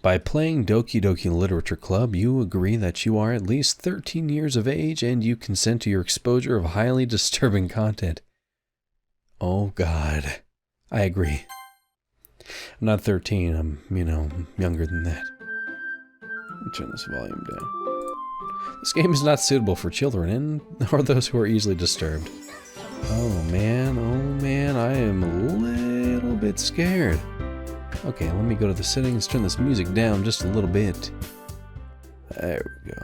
By playing Doki Doki Literature Club, you agree that you are at least 13 years of age and you consent to your exposure of highly disturbing content. Oh God. I agree. I'm not 13, I'm, younger than that. Let me turn this volume down. This game is not suitable for children or those who are easily disturbed. Oh man, I am a little bit scared. Okay, let me go to the settings, turn this music down just a little bit. There we go.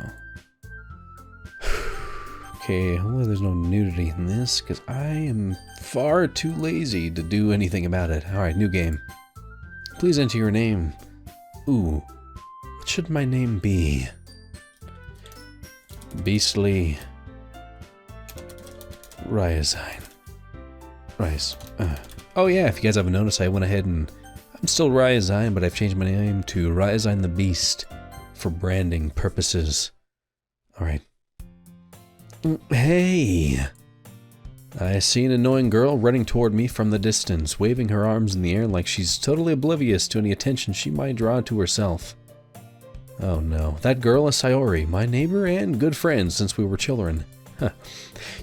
Okay, hopefully there's no nudity in this, because I am far too lazy to do anything about it. Alright, new game. Please enter your name. Ooh, what should my name be? Beastly Ryazine. Rise. Oh yeah, if you guys haven't noticed, I went ahead and... I'm still Ryazine, but I've changed my name to Ryazine the Beast for branding purposes. Alright. Hey! I see an annoying girl running toward me from the distance, waving her arms in the air like she's totally oblivious to any attention she might draw to herself. Oh no, that girl is Sayori, my neighbor and good friend since we were children. Huh.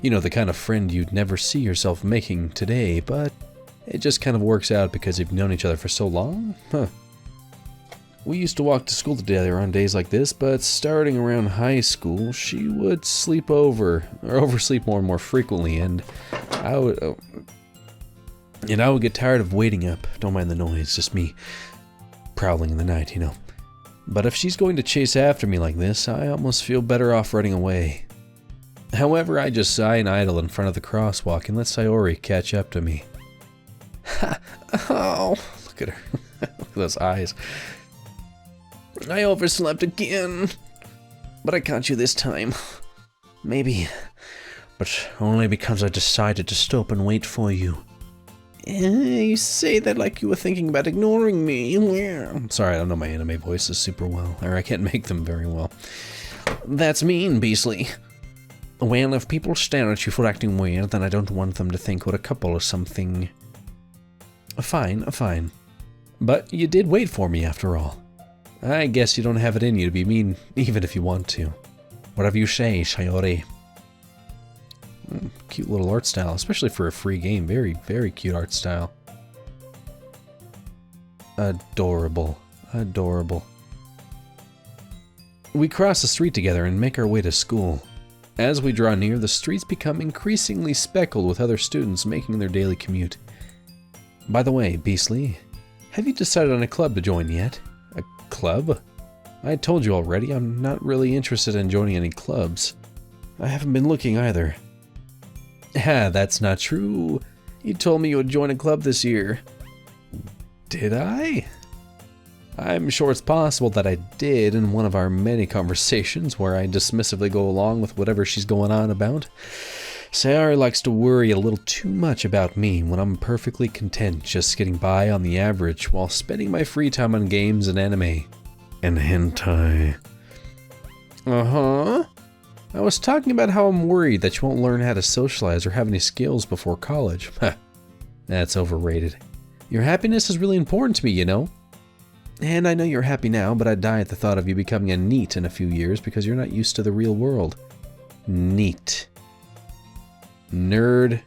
You know, the kind of friend you'd never see yourself making today, but it just kind of works out because you've known each other for so long? Huh. We used to walk to school together on days like this, but starting around high school, she would sleep over, or oversleep more and more frequently, and I would get tired of waiting up. Don't mind the noise, just me prowling in the night, But if she's going to chase after me like this, I almost feel better off running away. However, I just sigh and idle in front of the crosswalk and let Sayori catch up to me. Ha! Oh, look at her. Look at those eyes. I overslept again. But I caught you this time. Maybe. But only because I decided to stop and wait for you. You say that like you were thinking about ignoring me. I'm sorry, I don't know my anime voices super well. Or I can't make them very well. That's mean, Beastly. Well, if people stare at you for acting weird, then I don't want them to think we're a couple or something. Fine. But you did wait for me after all. I guess you don't have it in you to be mean, even if you want to. Whatever you say, Sayori. Cute little art style, especially for a free game. Very, very cute art style. Adorable. We cross the street together and make our way to school. As we draw near, the streets become increasingly speckled with other students making their daily commute. By the way, Beastly, have you decided on a club to join yet? A club? I told you already, I'm not really interested in joining any clubs. I haven't been looking either. That's not true. You told me you would join a club this year. Did I? I'm sure it's possible that I did in one of our many conversations where I dismissively go along with whatever she's going on about. Sayori likes to worry a little too much about me when I'm perfectly content just getting by on the average while spending my free time on games and anime. And hentai. Uh-huh. I was talking about how I'm worried that you won't learn how to socialize or have any skills before college. That's overrated. Your happiness is really important to me, And I know you're happy now, but I'd die at the thought of you becoming a NEET in a few years because you're not used to the real world. NEET. Nerd.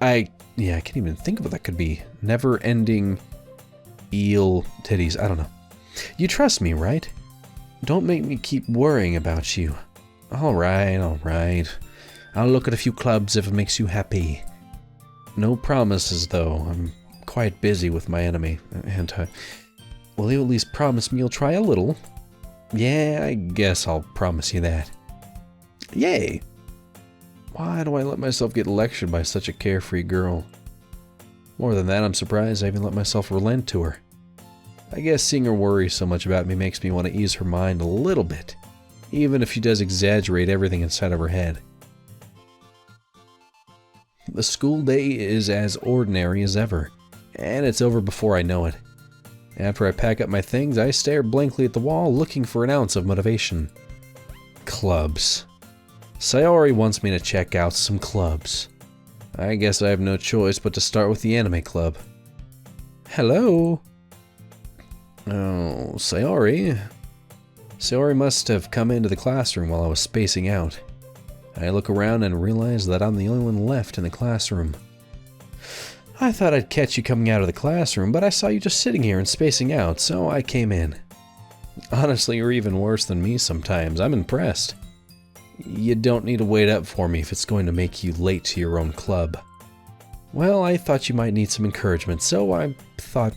I can't even think of what that could be. Never-ending eel titties. I don't know. You trust me, right? Don't make me keep worrying about you. Alright. I'll look at a few clubs if it makes you happy. No promises, though. I'm quite busy with my anime. Hentai. Will you at least promise me you'll try a little? Yeah, I guess I'll promise you that. Yay! Why do I let myself get lectured by such a carefree girl? More than that, I'm surprised I even let myself relent to her. I guess seeing her worry so much about me makes me want to ease her mind a little bit, even if she does exaggerate everything inside of her head. The school day is as ordinary as ever, and it's over before I know it. After I pack up my things, I stare blankly at the wall, looking for an ounce of motivation. Clubs. Sayori wants me to check out some clubs. I guess I have no choice but to start with the anime club. Hello? Oh, Sayori. Sayori must have come into the classroom while I was spacing out. I look around and realize that I'm the only one left in the classroom. I thought I'd catch you coming out of the classroom, but I saw you just sitting here and spacing out, so I came in. Honestly, you're even worse than me sometimes. I'm impressed. You don't need to wait up for me if it's going to make you late to your own club. Well, I thought you might need some encouragement, so I thought,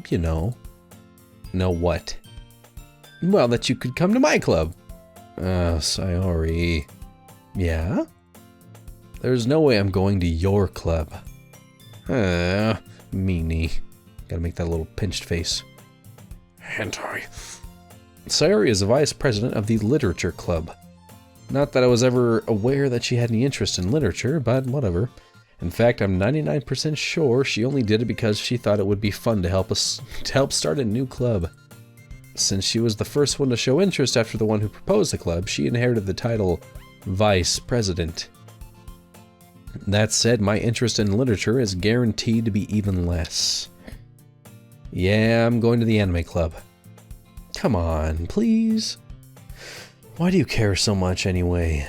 you know. Know what? Well, that you could come to my club. Sayori. Yeah? There's no way I'm going to your club. Meanie. Gotta make that little pinched face. Hentai. Sayori is the vice president of the literature club. Not that I was ever aware that she had any interest in literature, but whatever. In fact, I'm 99% sure she only did it because she thought it would be fun to help start a new club. Since she was the first one to show interest after the one who proposed the club, she inherited the title Vice President. That said, my interest in literature is guaranteed to be even less. Yeah, I'm going to the anime club. Come on, please. Why do you care so much anyway?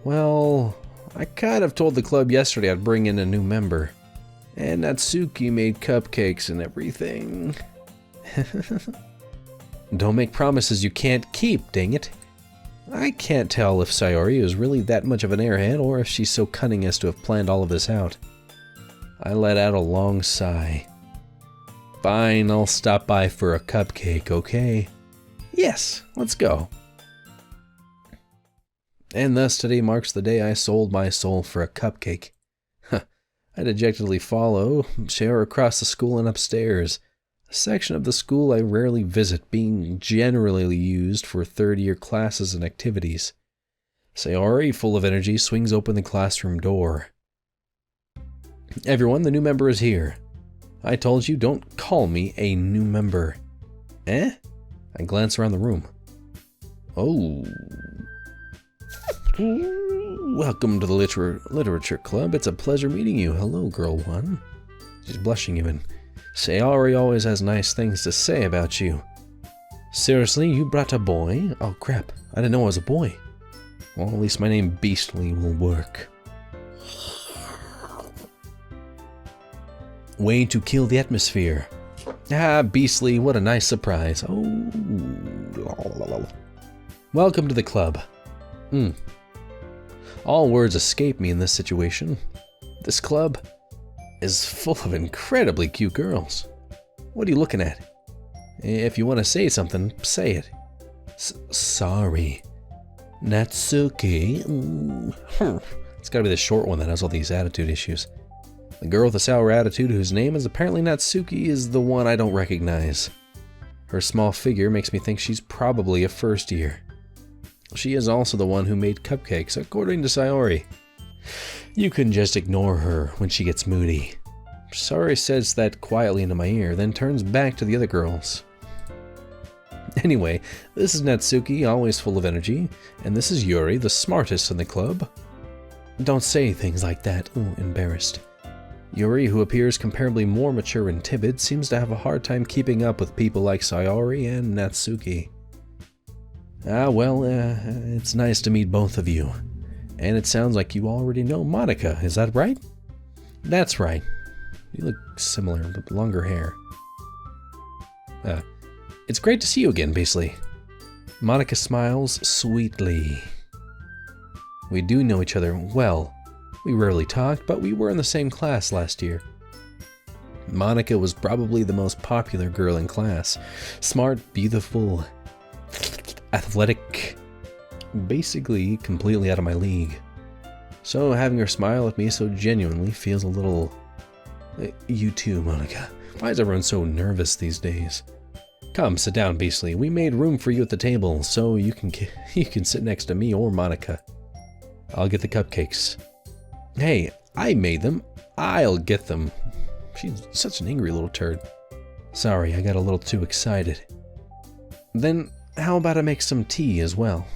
Well, I kind of told the club yesterday I'd bring in a new member. And Natsuki made cupcakes and everything. Don't make promises you can't keep, dang it. I can't tell if Sayori is really that much of an airhead or if she's so cunning as to have planned all of this out. I let out a long sigh. Fine, I'll stop by for a cupcake, okay? Yes, let's go. And thus today marks the day I sold my soul for a cupcake. I dejectedly follow Sayori across the school and upstairs. A section of the school I rarely visit, being generally used for third-year classes and activities. Sayori, full of energy, swings open the classroom door. Everyone, the new member is here. I told you, don't call me a new member. Eh? I glance around the room. Oh. Welcome to the literature club. It's a pleasure meeting you. Hello, girl one. She's blushing even. Sayori always has nice things to say about you. Seriously, you brought a boy? Oh crap, I didn't know I was a boy. Well, at least my name Beastly will work. Way to kill the atmosphere. Ah, Beastly, what a nice surprise. Oh. Welcome to the club. All words escape me in this situation. This club is full of incredibly cute girls. What are you looking at? If you want to say something, say it. Sorry. Natsuki. It's gotta be the short one that has all these attitude issues. The girl with the sour attitude, whose name is apparently Natsuki, is the one I don't recognize. Her small figure makes me think she's probably a first year. She is also the one who made cupcakes, according to Sayori. You can just ignore her when she gets moody. Sayori says that quietly into my ear, then turns back to the other girls. Anyway, this is Natsuki, always full of energy, and this is Yuri, the smartest in the club. Don't say things like that. Ooh, embarrassed. Yuri, who appears comparably more mature and timid, seems to have a hard time keeping up with people like Sayori and Natsuki. Ah, well, it's nice to meet both of you. And it sounds like you already know Monica, is that right? That's right. You look similar, but longer hair. It's great to see you again, Beastly. Monica smiles sweetly. We do know each other well. We rarely talked, but we were in the same class last year. Monica was probably the most popular girl in class. Smart, beautiful, athletic, basically completely out of my league. So having her smile at me so genuinely feels a little... You too, Monica. Why is everyone so nervous these days? Come, sit down, Beastly. We made room for you at the table, so you can sit next to me or Monica. I'll get the cupcakes. Hey, I made them. I'll get them. She's such an angry little turd. Sorry, I got a little too excited. Then, how about I make some tea as well?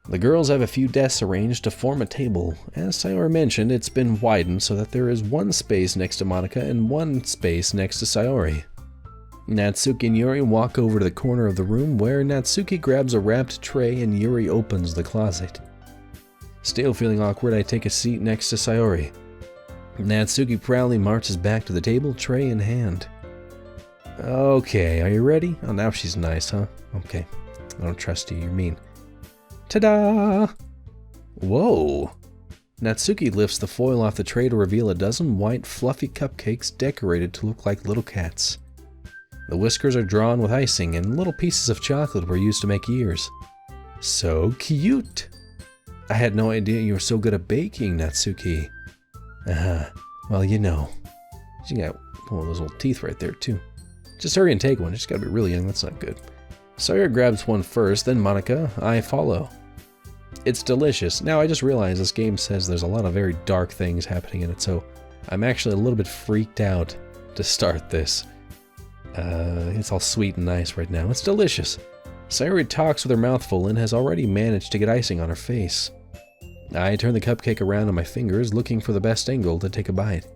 The girls have a few desks arranged to form a table. As Sayori mentioned, it's been widened so that there is one space next to Monika and one space next to Sayori. Natsuki and Yuri walk over to the corner of the room where Natsuki grabs a wrapped tray and Yuri opens the closet. Still feeling awkward, I take a seat next to Sayori. Natsuki proudly marches back to the table, tray in hand. Okay, are you ready? Oh, now she's nice, huh? Okay, I don't trust you, you're mean. Ta-da! Whoa! Natsuki lifts the foil off the tray to reveal a dozen white, fluffy cupcakes decorated to look like little cats. The whiskers are drawn with icing, and little pieces of chocolate were used to make ears. So cute! I had no idea you were so good at baking, Natsuki. Well, you know. She got one of those little teeth right there, too. Just hurry and take one, you just gotta be really young, that's not good. Sawyer grabs one first, then Monika, I follow. It's delicious. Now, I just realized this game says there's a lot of very dark things happening in it, so I'm actually a little bit freaked out to start this. It's all sweet and nice right now. It's delicious. Sayori talks with her mouth full and has already managed to get icing on her face. I turn the cupcake around on my fingers, looking for the best angle to take a bite.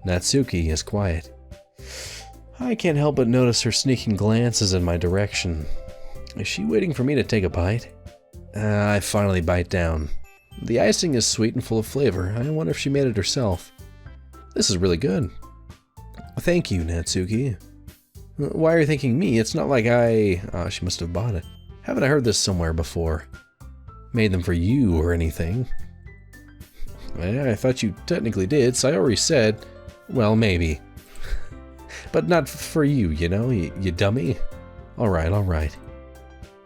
Natsuki is quiet. I can't help but notice her sneaking glances in my direction. Is she waiting for me to take a bite? I finally bite down. The icing is sweet and full of flavor. I wonder if she made it herself. This is really good. Thank you, Natsuki. Why are you thanking me? It's not like she must have bought it. Haven't I heard this somewhere before? Made them for you or anything? I thought you technically did. Sayori said, well, maybe. But not for you, you know, you dummy. Alright, alright.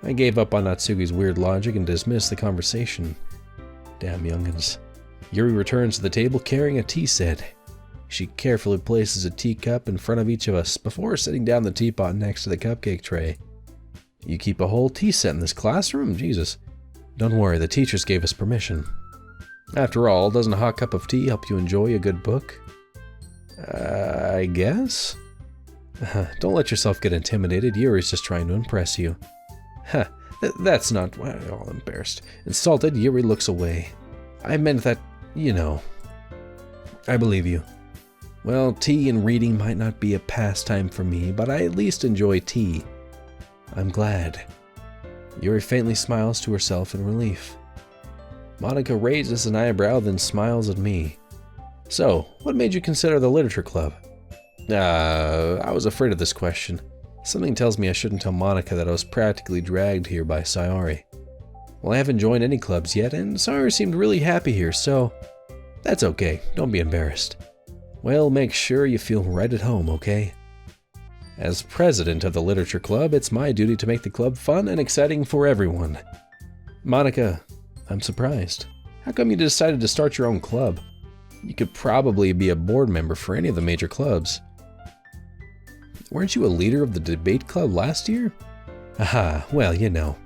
I gave up on Natsuki's weird logic and dismissed the conversation. Damn youngins. Yuri returns to the table carrying a tea set. She carefully places a teacup in front of each of us before setting down the teapot next to the cupcake tray. You keep a whole tea set in this classroom? Jesus. Don't worry, the teachers gave us permission. After all, doesn't a hot cup of tea help you enjoy a good book? I guess? Don't let yourself get intimidated. Yuri's just trying to impress you. That's not... all embarrassed. Insulted, Yuri looks away. I meant that, you know. I believe you. Well, tea and reading might not be a pastime for me, but I at least enjoy tea. I'm glad. Yuri faintly smiles to herself in relief. Monika raises an eyebrow, then smiles at me. So, what made you consider the literature club? I was afraid of this question. Something tells me I shouldn't tell Monika that I was practically dragged here by Sayori. Well, I haven't joined any clubs yet, and Sayori seemed really happy here, so that's okay. Don't be embarrassed. Well, make sure you feel right at home, okay? As president of the literature club, it's my duty to make the club fun and exciting for everyone. Monika, I'm surprised. How come you decided to start your own club? You could probably be a board member for any of the major clubs. Weren't you a leader of the debate club last year? Aha, well, you know.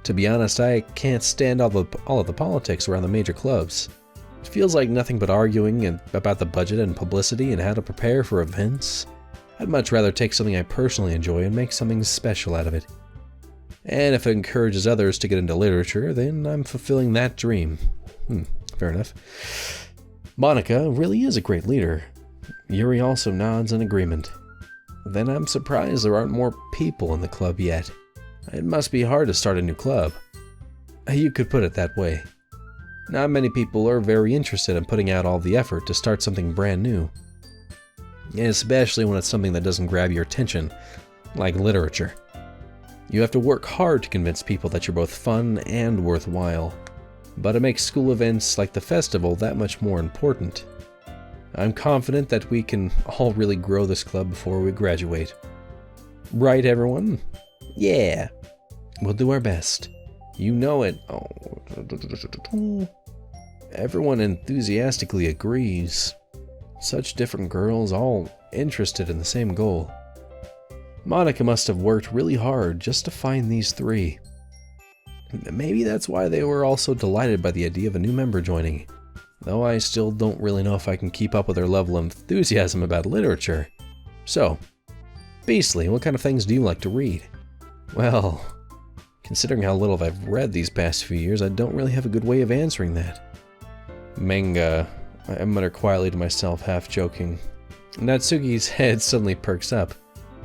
To be honest, I can't stand all of the politics around the major clubs. It feels like nothing but arguing about the budget and publicity and how to prepare for events. I'd much rather take something I personally enjoy and make something special out of it. And if it encourages others to get into literature, then I'm fulfilling that dream. Fair enough. Monika really is a great leader. Yuri also nods in agreement. Then I'm surprised there aren't more people in the club yet. It must be hard to start a new club. You could put it that way. Not many people are very interested in putting out all the effort to start something brand new. Especially when it's something that doesn't grab your attention, like literature. You have to work hard to convince people that you're both fun and worthwhile. But it makes school events like the festival that much more important. I'm confident that we can all really grow this club before we graduate. Right, everyone? Yeah. We'll do our best. You know it. Oh. Everyone enthusiastically agrees. Such different girls, all interested in the same goal. Monika must have worked really hard just to find these three. Maybe that's why they were all so delighted by the idea of a new member joining. Though I still don't really know if I can keep up with their level of enthusiasm about literature. So, Beastly, what kind of things do you like to read? Well, Considering how little I've read these past few years, I don't really have a good way of answering that. Manga, I mutter quietly to myself, half joking. Natsuki's head suddenly perks up.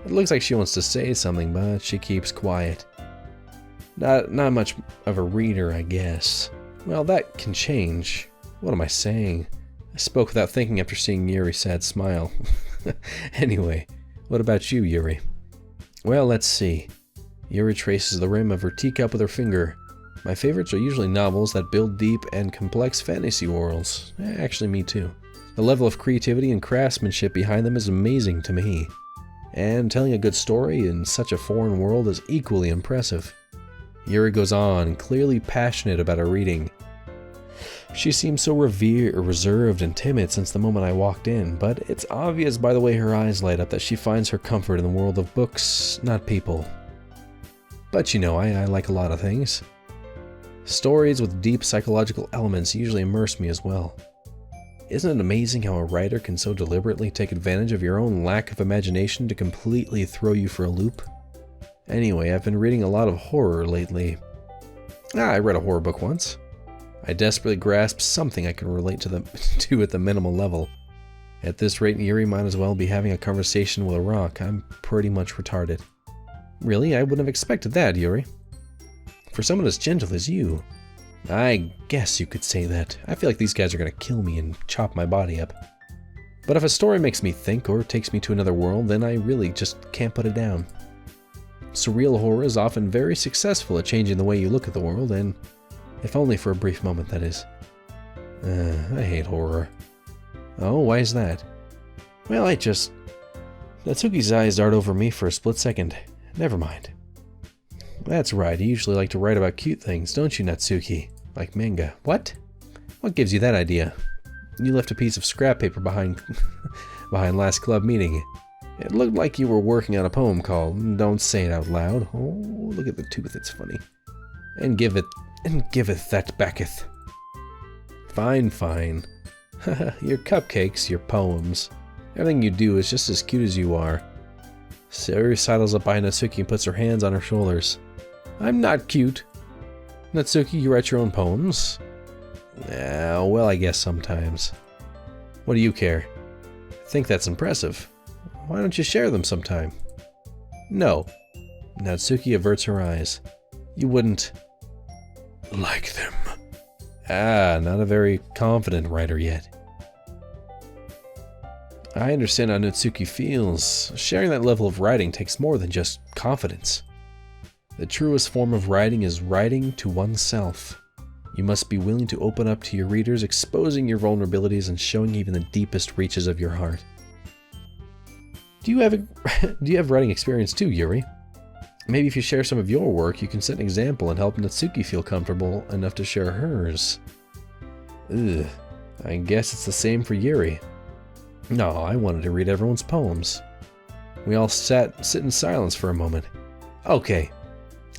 It looks like she wants to say something, but she keeps quiet. Not much of a reader, I guess. Well, that can change. What am I saying? I spoke without thinking after seeing Yuri's sad smile. Anyway, what about you, Yuri? Well, let's see. Yuri traces the rim of her teacup with her finger. My favorites are usually novels that build deep and complex fantasy worlds. Actually, me too. The level of creativity and craftsmanship behind them is amazing to me. And telling a good story in such a foreign world is equally impressive. Yuri goes on, clearly passionate about her reading. She seems so reserved and timid since the moment I walked in, but it's obvious by the way her eyes light up that she finds her comfort in the world of books, not people. But you know, I like a lot of things. Stories with deep psychological elements usually immerse me as well. Isn't it amazing how a writer can so deliberately take advantage of your own lack of imagination to completely throw you for a loop? Anyway, I've been reading a lot of horror lately. I read a horror book once. I desperately grasped something I could relate to at the minimal level. At this rate, Yuri might as well be having a conversation with a rock. I'm pretty much retarded. Really? I wouldn't have expected that, Yuri. For someone as gentle as you. I guess you could say that. I feel like these guys are gonna kill me and chop my body up. But if a story makes me think or takes me to another world, then I really just can't put it down. Surreal horror is often very successful at changing the way you look at the world, and if only for a brief moment, that is. I hate horror. Oh, why is that? Well, Natsuki's eyes dart over me for a split second. Never mind. That's right, you usually like to write about cute things, don't you, Natsuki? Like manga. What? What gives you that idea? You left a piece of scrap paper behind last club meeting. It looked like you were working on a poem called Don't Say It Out Loud. Oh, look at the tooth, it's funny. And giveth that backeth. Fine. Your cupcakes, your poems. Everything you do is just as cute as you are. Sayori sidles up behind Natsuki and puts her hands on her shoulders. I'm not cute. Natsuki, you write your own poems? Well, I guess sometimes. What do you care? I think that's impressive. Why don't you share them sometime? No. Natsuki averts her eyes. You wouldn't like them. Not a very confident writer yet. I understand how Natsuki feels. Sharing that level of writing takes more than just confidence. The truest form of writing is writing to oneself. You must be willing to open up to your readers, exposing your vulnerabilities and showing even the deepest reaches of your heart. Do you have writing experience too, Yuri? Maybe if you share some of your work, you can set an example and help Natsuki feel comfortable enough to share hers. Ugh, I guess it's the same for Yuri. No, I wanted to read everyone's poems. We all sit in silence for a moment. Okay,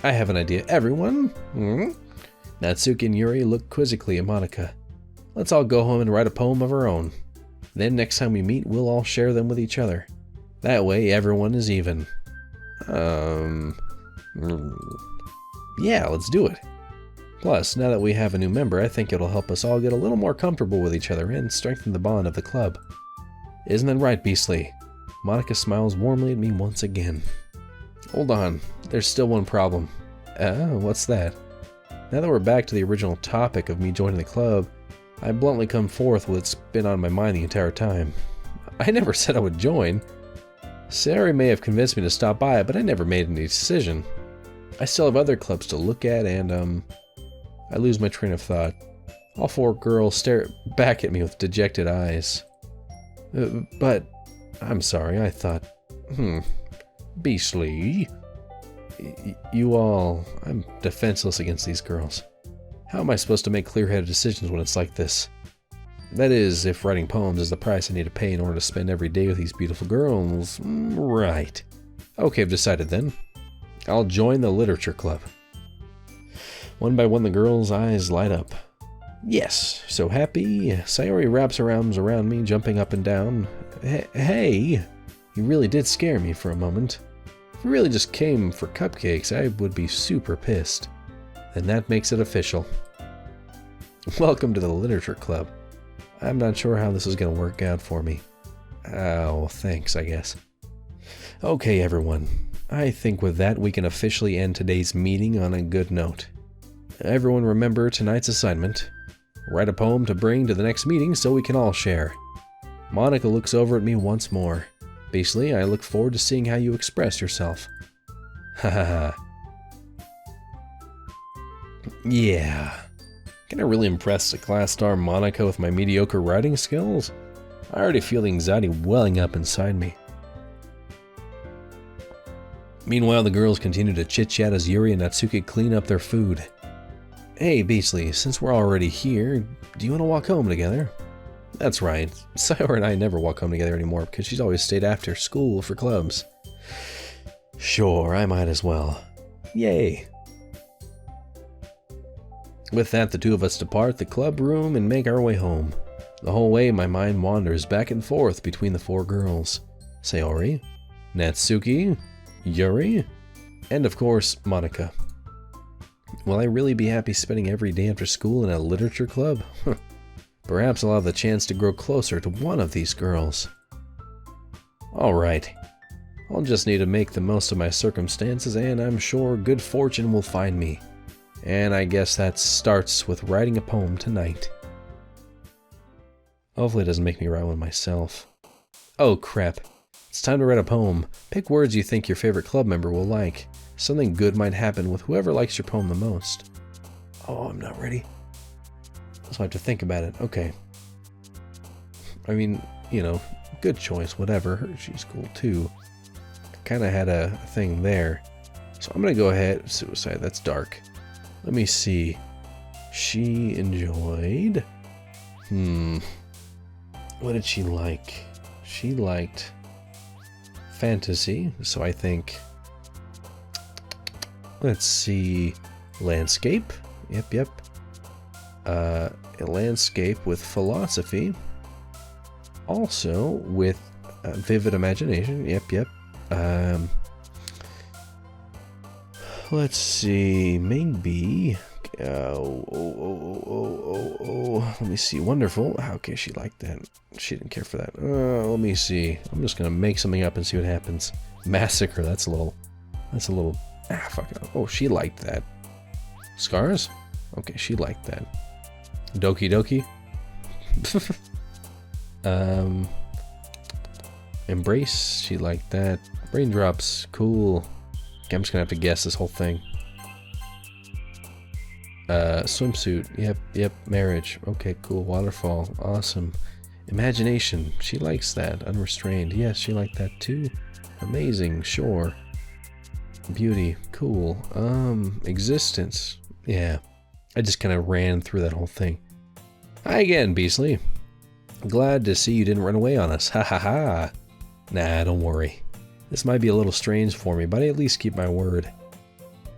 I have an idea. Everyone? Natsuki and Yuri look quizzically at Monika. Let's all go home and write a poem of our own. Then next time we meet, we'll all share them with each other. That way, everyone is even. Yeah, let's do it. Plus, now that we have a new member, I think it'll help us all get a little more comfortable with each other and strengthen the bond of the club. Isn't that right, Beastly? Monika smiles warmly at me once again. Hold on, there's still one problem. What's that? Now that we're back to the original topic of me joining the club, I bluntly come forth with what's been on my mind the entire time. I never said I would join. Sayori may have convinced me to stop by, but I never made any decision. I still have other clubs to look at, and, I lose my train of thought. All four girls stare back at me with dejected eyes. But, I'm sorry, I thought, Beastly. You all, I'm defenseless against these girls. How am I supposed to make clear-headed decisions when it's like this? That is, if writing poems is the price I need to pay in order to spend every day with these beautiful girls. Right. Okay, I've decided then. I'll join the literature club. One by one, the girls' eyes light up. Yes, so happy. Sayori wraps her arms around me, jumping up and down. Hey, you really did scare me for a moment. If we really just came for cupcakes, I would be super pissed. And that makes it official. Welcome to the Literature Club. I'm not sure how this is going to work out for me. Oh, thanks, I guess. Okay, everyone. I think with that we can officially end today's meeting on a good note. Everyone remember tonight's assignment. Write a poem to bring to the next meeting so we can all share. Monica looks over at me once more. Basically, I look forward to seeing how you express yourself. Hahaha. Yeah. Can I really impress the class star Monica with my mediocre writing skills? I already feel the anxiety welling up inside me. Meanwhile, the girls continue to chit-chat as Yuri and Natsuki clean up their food. Hey, Beasley, since we're already here, do you want to walk home together? That's right. Sayori and I never walk home together anymore because she's always stayed after school for clubs. Sure, I might as well. Yay. With that, the two of us depart the club room and make our way home. The whole way, my mind wanders back and forth between the four girls. Sayori, Natsuki, Yuri, and of course, Monica. Will I really be happy spending every day after school in a literature club? Perhaps I'll have the chance to grow closer to one of these girls. Alright, I'll just need to make the most of my circumstances, and I'm sure good fortune will find me. And I guess that starts with writing a poem tonight. Hopefully it doesn't make me write one myself. Oh crap. It's time to write a poem. Pick words you think your favorite club member will like. Something good might happen with whoever likes your poem the most. Oh, I'm not ready. So I have to think about it. Okay. I mean, you know, good choice, whatever. She's cool too. I kind of had a thing there. So I'm going to go ahead. Suicide, that's dark. Let me see. She enjoyed... What did she like? She liked fantasy, so I think... Let's see... Landscape? Yep. A landscape with philosophy. Also with vivid imagination. Yep. Let's see, maybe... Let me see, wonderful. Okay, she liked that. She didn't care for that. Let me see. I'm just gonna make something up and see what happens. Massacre, that's a little... fuck it. Oh, she liked that. Scars? Okay, she liked that. Doki Doki? Embrace, she liked that. Raindrops, cool. Okay, I'm just gonna have to guess this whole thing. Swimsuit, yep, marriage. Okay, cool, waterfall, awesome. Imagination, she likes that. Unrestrained, yes, she liked that too. Amazing, sure. Beauty, cool. Existence, yeah. I just kind of ran through that whole thing. Hi again, Beasley. Glad to see you didn't run away on us, ha ha ha. Nah, don't worry. This might be a little strange for me, but I at least keep my word.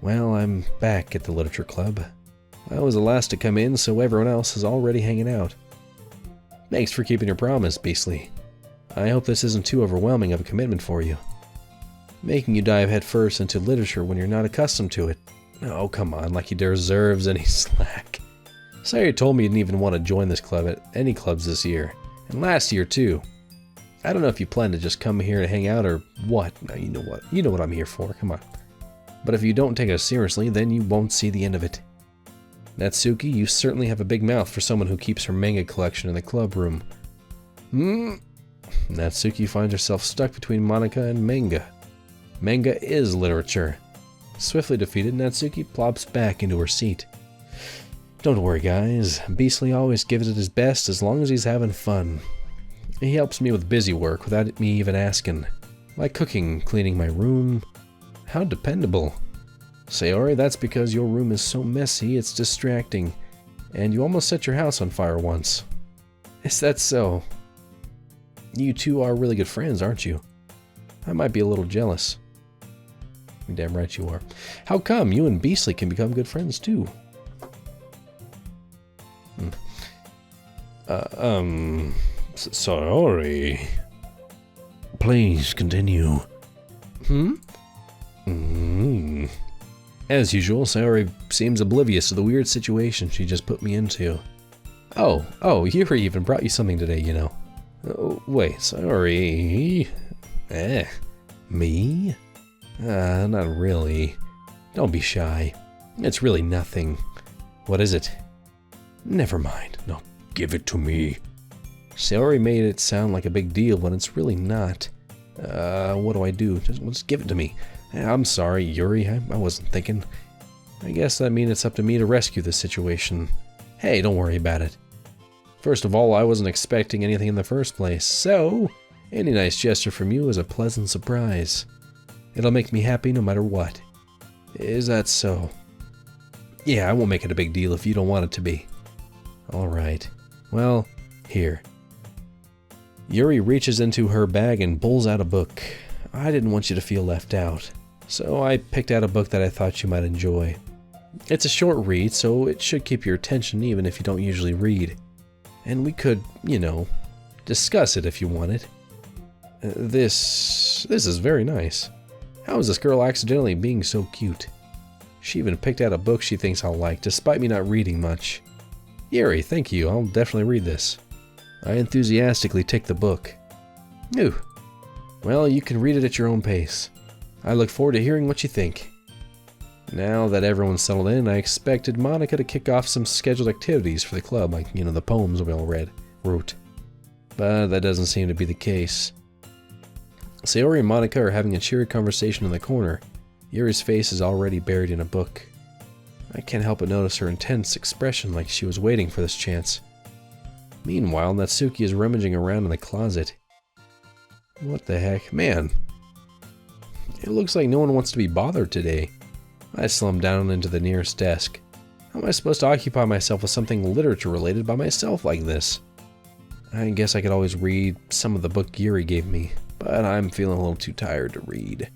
Well, I'm back at the Literature Club. I was the last to come in, so everyone else is already hanging out. Thanks for keeping your promise, Beasley. I hope this isn't too overwhelming of a commitment for you. Making you dive headfirst into literature when you're not accustomed to it. Oh, come on, like he deserves any slack. Sayori told me you didn't even want to join this club at any clubs this year. And last year, too. I don't know if you plan to just come here to hang out or what. No, you know what. You know what I'm here for, come on. But if you don't take us seriously, then you won't see the end of it. Natsuki, you certainly have a big mouth for someone who keeps her manga collection in the club room. Natsuki finds herself stuck between Monica and manga. Manga is literature. Swiftly defeated, Natsuki plops back into her seat. Don't worry, guys. Beasley always gives it his best as long as he's having fun. He helps me with busy work without me even asking. Like cooking, cleaning my room. How dependable. Sayori, that's because your room is so messy it's distracting. And you almost set your house on fire once. Is that so? You two are really good friends, aren't you? I might be a little jealous. You're damn right you are. How come you and Beasley can become good friends too? Sorry. Please continue. As usual, Sayori seems oblivious to the weird situation she just put me into. Oh, Yuri even brought you something today, you know. Oh, wait, Sayori... Me? Not really. Don't be shy. It's really nothing. What is it? Never mind. No, give it to me. Sayori made it sound like a big deal when it's really not. What do I do? Just give it to me. I'm sorry, Yuri. I wasn't thinking. I guess that means it's up to me to rescue this situation. Hey, don't worry about it. First of all, I wasn't expecting anything in the first place, so any nice gesture from you is a pleasant surprise. It'll make me happy no matter what. Is that so? Yeah, I won't make it a big deal if you don't want it to be. Alright. Well, here. Yuri reaches into her bag and pulls out a book. I didn't want you to feel left out, so I picked out a book that I thought you might enjoy. It's a short read, so it should keep your attention even if you don't usually read. And we could, you know, discuss it if you wanted. This is very nice. How is this girl accidentally being so cute? She even picked out a book she thinks I'll like, despite me not reading much. Yuri, thank you. I'll definitely read this. I enthusiastically take the book. Ooh. Well, you can read it at your own pace. I look forward to hearing what you think. Now that everyone's settled in, I expected Monica to kick off some scheduled activities for the club, like, you know, the poems we all wrote. But that doesn't seem to be the case. Sayori and Monica are having a cheery conversation in the corner. Yuri's face is already buried in a book. I can't help but notice her intense expression, like she was waiting for this chance. Meanwhile, Natsuki is rummaging around in the closet. What the heck? Man! It looks like no one wants to be bothered today. I slump down into the nearest desk. How am I supposed to occupy myself with something literature-related by myself like this? I guess I could always read some of the book Yuri gave me, but I'm feeling a little too tired to read.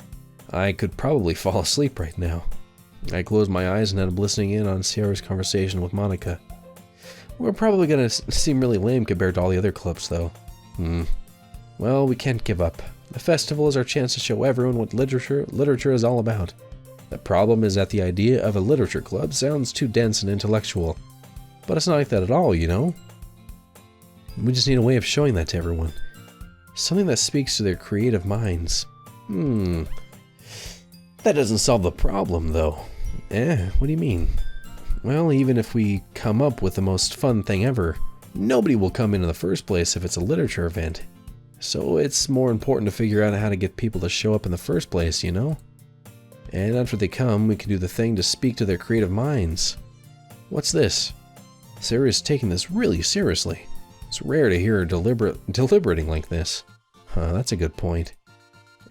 I could probably fall asleep right now. I close my eyes and end up listening in on Sayori's conversation with Monica. We're probably gonna seem really lame compared to all the other clubs, though. Well, we can't give up. The festival is our chance to show everyone what literature is all about. The problem is that the idea of a literature club sounds too dense and intellectual. But it's not like that at all, you know? We just need a way of showing that to everyone. Something that speaks to their creative minds. That doesn't solve the problem, though. What do you mean? Well, even if we come up with the most fun thing ever, nobody will come in the first place if it's a literature event. So it's more important to figure out how to get people to show up in the first place, you know? And after they come, we can do the thing to speak to their creative minds. What's this? Sarah's taking this really seriously. It's rare to hear her deliberating like this. That's a good point.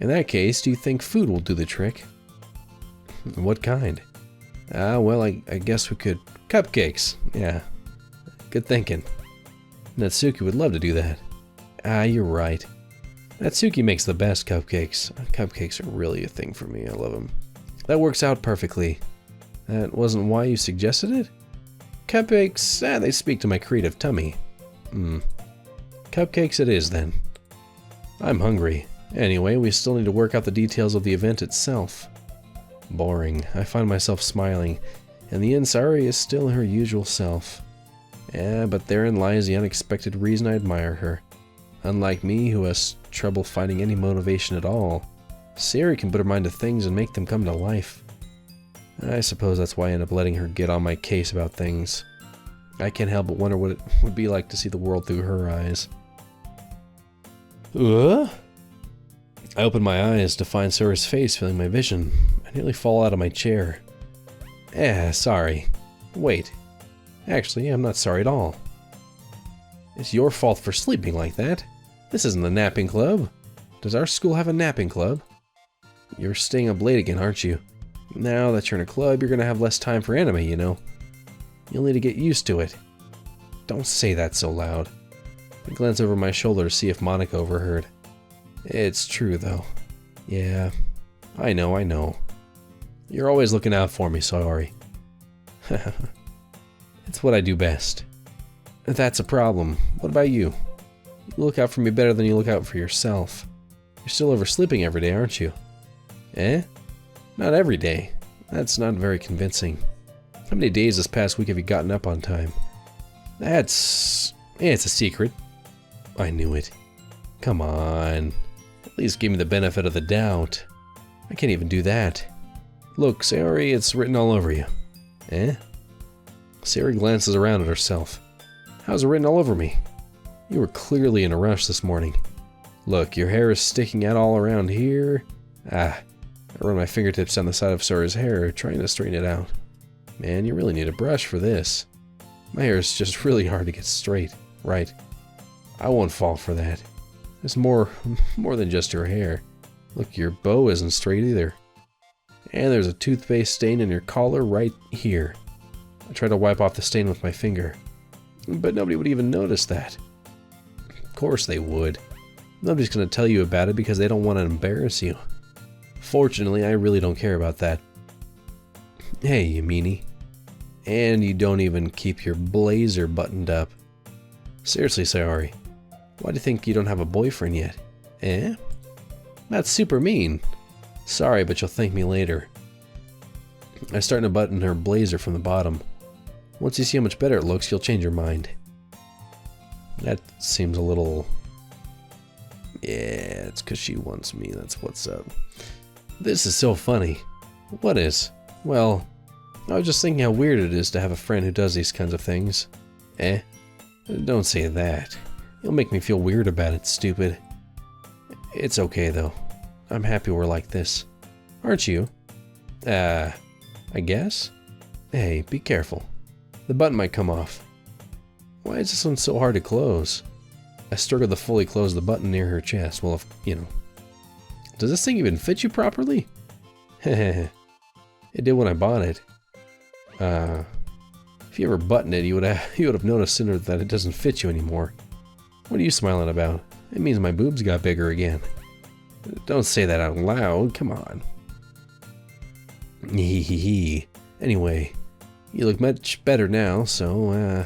In that case, do you think food will do the trick? What kind? Well, I guess we could... Cupcakes! Yeah. Good thinking. Natsuki would love to do that. You're right. Natsuki makes the best cupcakes. Cupcakes are really a thing for me. I love them. That works out perfectly. That wasn't why you suggested it? Cupcakes, they speak to my creative tummy. Cupcakes it is, then. I'm hungry. Anyway, we still need to work out the details of the event itself. Boring. I find myself smiling, and the Sayori is still her usual self. But therein lies the unexpected reason I admire her. Unlike me, who has trouble finding any motivation at all, Sayori can put her mind to things and make them come to life. I suppose that's why I end up letting her get on my case about things. I can't help but wonder what it would be like to see the world through her eyes. I open my eyes to find Sayori's face filling my vision. I nearly fall out of my chair. Sorry. Wait. Actually, I'm not sorry at all. It's your fault for sleeping like that. This isn't the napping club. Does our school have a napping club? You're staying up late again, aren't you? Now that you're in a club, you're gonna have less time for anime, you know. You'll need to get used to it. Don't say that so loud. I glance over my shoulder to see if Monica overheard. It's true, though. Yeah, I know. You're always looking out for me, Sayori. It's what I do best. That's a problem. What about you? You look out for me better than you look out for yourself. You're still oversleeping every day, aren't you? Not every day. That's not very convincing. How many days this past week have you gotten up on time? It's a secret. I knew it. Come on. At least give me the benefit of the doubt. I can't even do that. Look, Sayori, it's written all over you. Eh? Sayori glances around at herself. How's it written all over me? You were clearly in a rush this morning. Look, your hair is sticking out all around here. I run my fingertips down the side of Sayori's hair, trying to straighten it out. Man, you really need a brush for this. My hair is just really hard to get straight, right? I won't fall for that. There's more than just your hair. Look, your bow isn't straight either. And there's a toothpaste stain in your collar right here. I tried to wipe off the stain with my finger, but nobody would even notice that. Of course they would. Nobody's going to tell you about it because they don't want to embarrass you. Fortunately, I really don't care about that. Hey, you meanie. And you don't even keep your blazer buttoned up. Seriously, Sayori, why do you think you don't have a boyfriend yet? Eh? That's super mean. Sorry, but you'll thank me later. I start to button her blazer from the bottom. Once you see how much better it looks, you'll change your mind. That seems a little... Yeah, it's because she wants me, that's what's up. This is so funny. What is? Well, I was just thinking how weird it is to have a friend who does these kinds of things. Eh? Don't say that. You'll make me feel weird about it, stupid. It's okay, though. I'm happy we're like this. Aren't you? I guess? Hey, be careful. The button might come off. Why is this one so hard to close? I struggled to fully close the button near her chest. Well, if, you know. Does this thing even fit you properly? Heh. It did when I bought it. If you ever buttoned it, you would have noticed sooner that it doesn't fit you anymore. What are you smiling about? It means my boobs got bigger again. Don't say that out loud, come on. Hee. Anyway, you look much better now, so,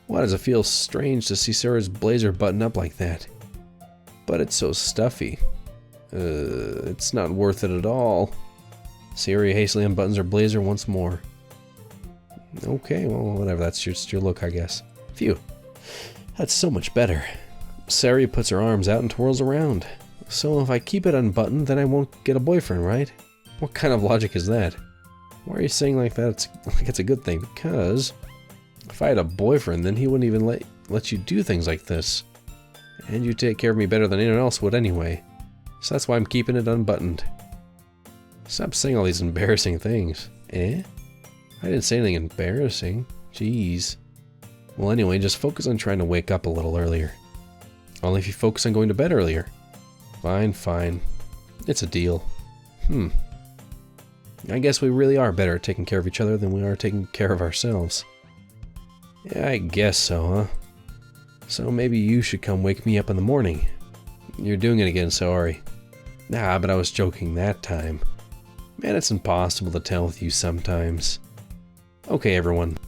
why does it feel strange to see Sarah's blazer button up like that? But it's so stuffy. It's not worth it at all. Sayori hastily unbuttons her blazer once more. Okay, well, whatever, that's just your look, I guess. Phew. That's so much better. Sayori puts her arms out and twirls around. So if I keep it unbuttoned, then I won't get a boyfriend, right? What kind of logic is that? Why are you saying like that? Like it's a good thing? Because if I had a boyfriend, then he wouldn't even let you do things like this. And you take care of me better than anyone else would anyway. So that's why I'm keeping it unbuttoned. Stop saying all these embarrassing things. Eh? I didn't say anything embarrassing. Jeez. Well, anyway, just focus on trying to wake up a little earlier. Only if you focus on going to bed earlier. Fine. It's a deal. I guess we really are better at taking care of each other than we are taking care of ourselves. Yeah, I guess so, huh? So maybe you should come wake me up in the morning. You're doing it again, sorry. Nah, but I was joking that time. Man, it's impossible to tell with you sometimes. Okay, everyone.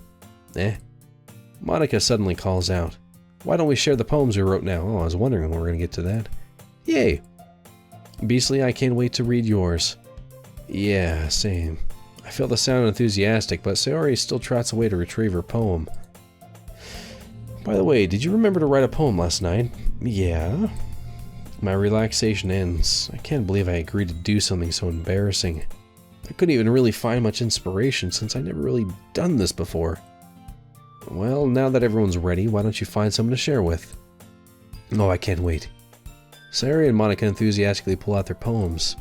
Monica suddenly calls out. Why don't we share the poems we wrote now? Oh, I was wondering when we were going to get to that. Yay! Beastly, I can't wait to read yours. Yeah, same. I feel the sound enthusiastic, but Sayori still trots away to retrieve her poem. By the way, did you remember to write a poem last night? Yeah. My relaxation ends. I can't believe I agreed to do something so embarrassing. I couldn't even really find much inspiration since I never really done this before. Well, now that everyone's ready, why don't you find someone to share with? Oh, I can't wait. Sayori and Monica enthusiastically pull out their poems.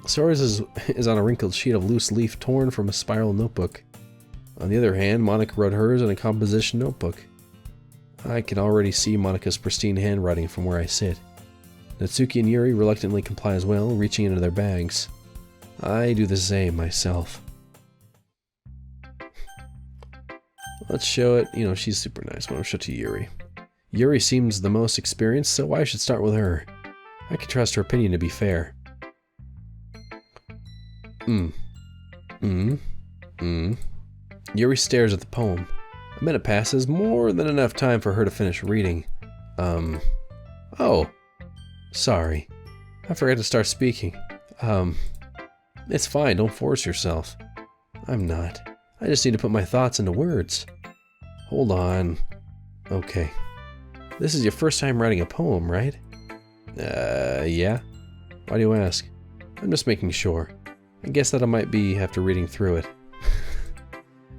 Sayori's is on a wrinkled sheet of loose leaf torn from a spiral notebook. On the other hand, Monica wrote hers in a composition notebook. I can already see Monica's pristine handwriting from where I sit. Natsuki and Yuri reluctantly comply as well, reaching into their bags. I do the same myself. Let's show it. You know, she's super nice. Why don't I show it to Yuri? Yuri seems the most experienced, so I should start with her. I can trust her opinion to be fair. Yuri stares at the poem. A minute passes, more than enough time for her to finish reading. Oh. Sorry. I forgot to start speaking. It's fine, don't force yourself. I'm not. I just need to put my thoughts into words. Hold on. Okay. This is your first time writing a poem, right? Yeah. Why do you ask? I'm just making sure. I guess that I might be after reading through it.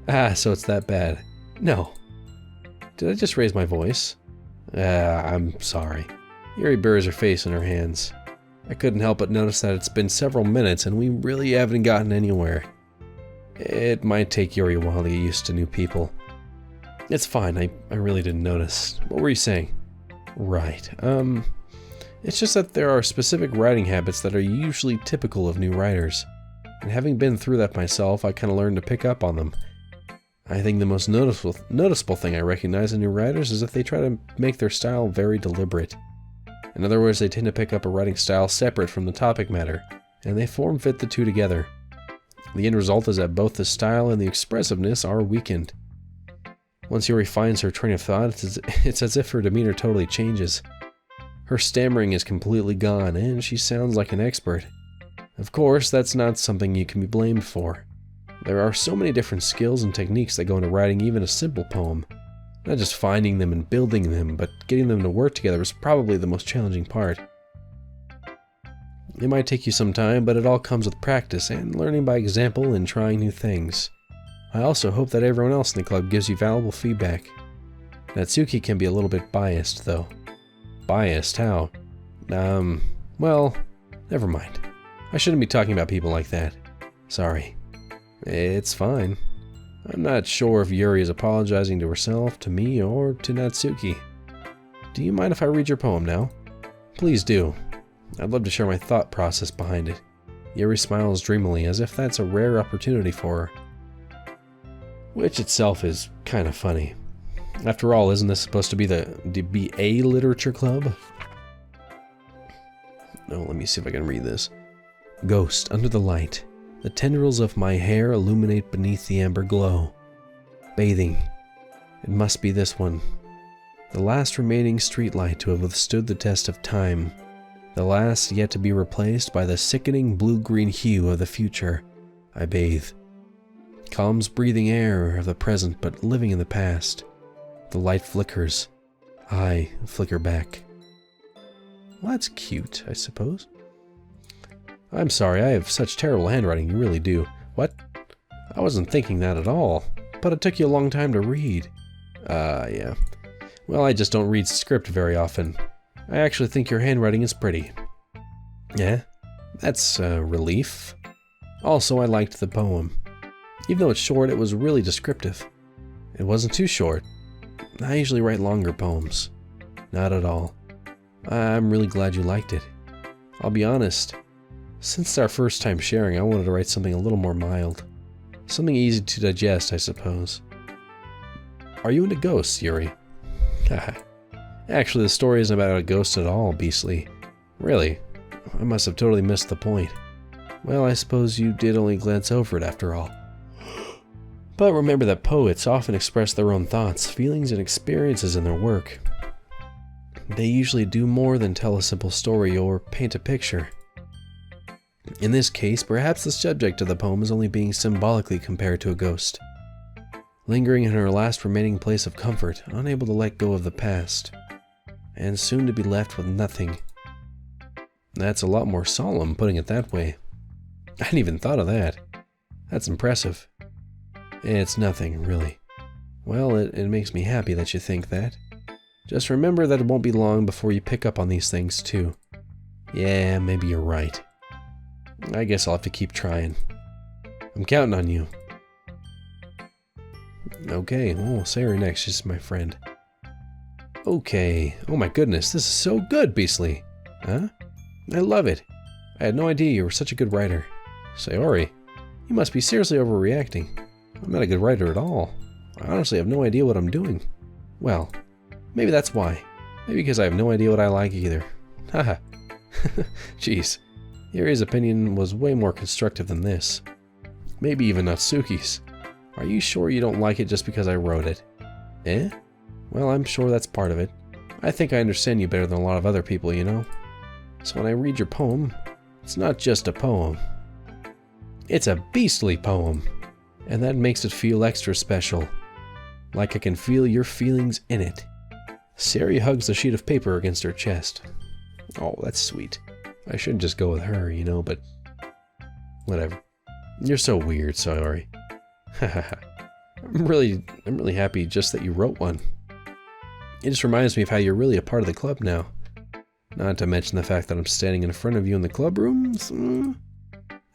Ah, so it's that bad. No. Did I just raise my voice? I'm sorry. Yuri buries her face in her hands. I couldn't help but notice that it's been several minutes and we really haven't gotten anywhere. It might take Yuri a while to get used to new people. It's fine, I really didn't notice. What were you saying? Right, it's just that there are specific writing habits that are usually typical of new writers. And having been through that myself, I kind of learned to pick up on them. I think the most noticeable thing I recognize in new writers is that they try to make their style very deliberate. In other words, they tend to pick up a writing style separate from the topic matter, and they form-fit the two together. The end result is that both the style and the expressiveness are weakened. Once Yuri finds her train of thought, it's as if her demeanor totally changes. Her stammering is completely gone, and she sounds like an expert. Of course, that's not something you can be blamed for. There are so many different skills and techniques that go into writing even a simple poem. Not just finding them and building them, but getting them to work together is probably the most challenging part. It might take you some time, but it all comes with practice and learning by example and trying new things. I also hope that everyone else in the club gives you valuable feedback. Natsuki can be a little bit biased, though. Biased? How? Well, never mind. I shouldn't be talking about people like that. Sorry. It's fine. I'm not sure if Yuri is apologizing to herself, to me, or to Natsuki. Do you mind if I read your poem now? Please do. I'd love to share my thought process behind it. Yuri smiles dreamily, as if that's a rare opportunity for her. Which itself is kind of funny. After all, isn't this supposed to be a literature club? Oh, let me see if I can read this. Ghost, under the light. The tendrils of my hair illuminate beneath the amber glow. Bathing. It must be this one. The last remaining streetlight to have withstood the test of time. The last yet to be replaced by the sickening blue-green hue of the future. I bathe. Calm's breathing air of the present but living in the past. The light flickers. I flicker back. Well, that's cute, I suppose. I'm sorry, I have such terrible handwriting, you really do. What? I wasn't thinking that at all. But it took you a long time to read. Yeah. Well, I just don't read script very often. I actually think your handwriting is pretty. Yeah? That's a relief. Also, I liked the poem. Even though it's short, it was really descriptive. It wasn't too short. I usually write longer poems. Not at all. I'm really glad you liked it. I'll be honest. Since our first time sharing, I wanted to write something a little more mild. Something easy to digest, I suppose. Are you into ghosts, Yuri? Actually, the story isn't about a ghost at all, beastly. Really? I must have totally missed the point. Well, I suppose you did only glance over it after all. But remember that poets often express their own thoughts, feelings, and experiences in their work. They usually do more than tell a simple story or paint a picture. In this case, perhaps the subject of the poem is only being symbolically compared to a ghost. Lingering in her last remaining place of comfort, unable to let go of the past, and soon to be left with nothing. That's a lot more solemn, putting it that way. I hadn't even thought of that. That's impressive. It's nothing, really. Well, it makes me happy that you think that. Just remember that it won't be long before you pick up on these things, too. Yeah, maybe you're right. I guess I'll have to keep trying. I'm counting on you. Okay, we'll say her next. She's my friend. Okay. Oh my goodness, this is so good, Beastly. Huh? I love it. I had no idea you were such a good writer. Sayori, you must be seriously overreacting. I'm not a good writer at all. I honestly have no idea what I'm doing. Well, maybe that's why. Maybe because I have no idea what I like either. Haha. Jeez. Yuri's opinion was way more constructive than this. Maybe even Natsuki's. Are you sure you don't like it just because I wrote it? Eh? Well, I'm sure that's part of it. I think I understand you better than a lot of other people, you know? So when I read your poem, it's not just a poem. It's a beastly poem, and that makes it feel extra special. Like I can feel your feelings in it. Sayori hugs the sheet of paper against her chest. Oh, that's sweet. I shouldn't just go with her, you know, but whatever. You're so weird, Sayori. Hahaha. I'm really happy just that you wrote one. It just reminds me of how you're really a part of the club now. Not to mention the fact that I'm standing in front of you in the club rooms.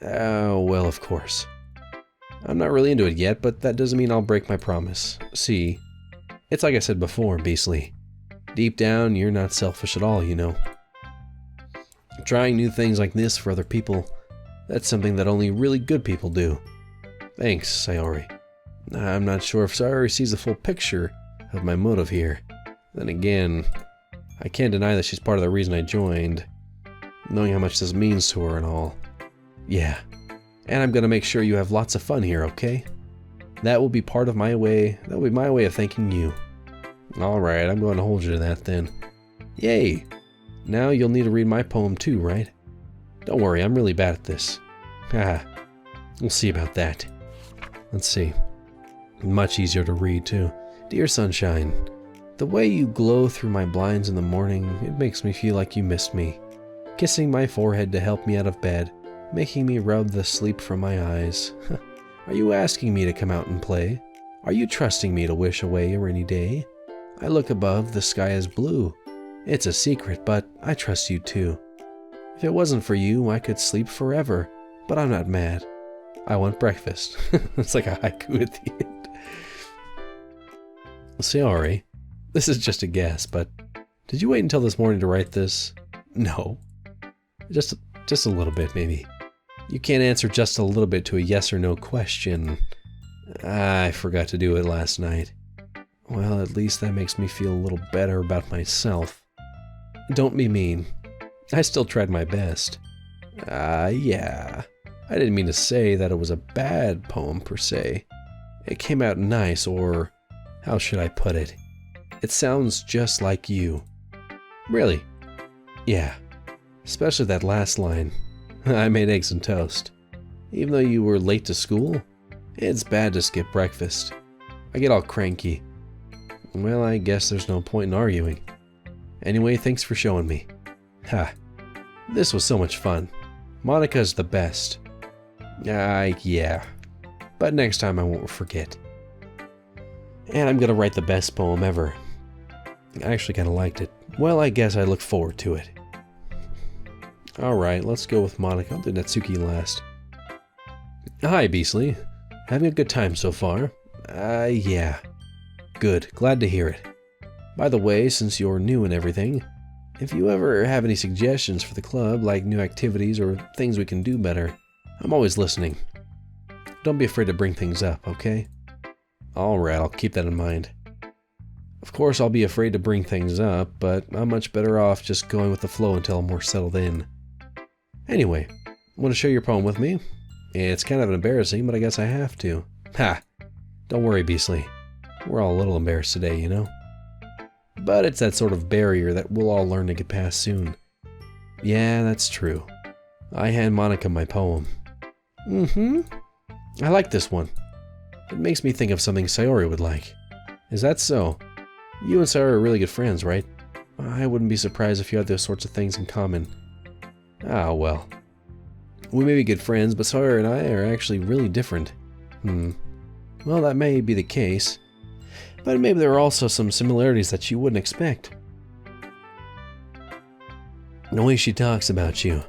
Oh, well, of course. I'm not really into it yet, but that doesn't mean I'll break my promise. See, it's like I said before, Beastly. Deep down, you're not selfish at all, you know. Trying new things like this for other people, that's something that only really good people do. Thanks, Sayori. I'm not sure if Sayori sees the full picture of my motive here. Then again, I can't deny that she's part of the reason I joined, knowing how much this means to her and all. Yeah, and I'm gonna make sure you have lots of fun here, okay? That will be part of my way, that will be my way of thanking you. Alright, I'm going to hold you to that then. Yay! Now you'll need to read my poem too, right? Don't worry, I'm really bad at this. Haha, we'll see about that. Let's see. Much easier to read too. Dear Sunshine, the way you glow through my blinds in the morning, it makes me feel like you missed me. Kissing my forehead to help me out of bed, making me rub the sleep from my eyes. Are you asking me to come out and play? Are you trusting me to wish away a rainy day? I look above, the sky is blue. It's a secret, but I trust you too. If it wasn't for you, I could sleep forever, but I'm not mad. I want breakfast. It's like a haiku at the end. Sayori, this is just a guess, but did you wait until this morning to write this? No. Just a little bit, maybe. You can't answer just a little bit to a yes or no question. I forgot to do it last night. Well, at least that makes me feel a little better about myself. Don't be mean. I still tried my best. Yeah. I didn't mean to say that it was a bad poem per se. It came out nice, or how should I put it? It sounds just like you. Really? Yeah. Especially that last line. I made eggs and toast. Even though you were late to school, it's bad to skip breakfast. I get all cranky. Well, I guess there's no point in arguing. Anyway, thanks for showing me. Ha. This was so much fun. Monica's the best. Yeah. But next time I won't forget. And I'm gonna write the best poem ever. I actually kinda liked it. Well, I guess I look forward to it. Alright, let's go with Monica. I'll do Natsuki last. Hi, Beastly. Having a good time so far? Yeah. Good. Glad to hear it. By the way, since you're new and everything, if you ever have any suggestions for the club, like new activities or things we can do better, I'm always listening. Don't be afraid to bring things up, okay? Alright, I'll keep that in mind. Of course, I'll be afraid to bring things up, but I'm much better off just going with the flow until I'm more settled in. Anyway, want to share your poem with me? It's kind of embarrassing, but I guess I have to. Ha! Don't worry, Beastly. We're all a little embarrassed today, you know? But it's that sort of barrier that we'll all learn to get past soon. Yeah, that's true. I hand Monica my poem. I like this one. It makes me think of something Sayori would like. Is that so? You and Sayori are really good friends, right? I wouldn't be surprised if you had those sorts of things in common. Ah, well. We may be good friends, but Sayori and I are actually really different. Well, that may be the case. But maybe there are also some similarities that you wouldn't expect. The way she talks about you.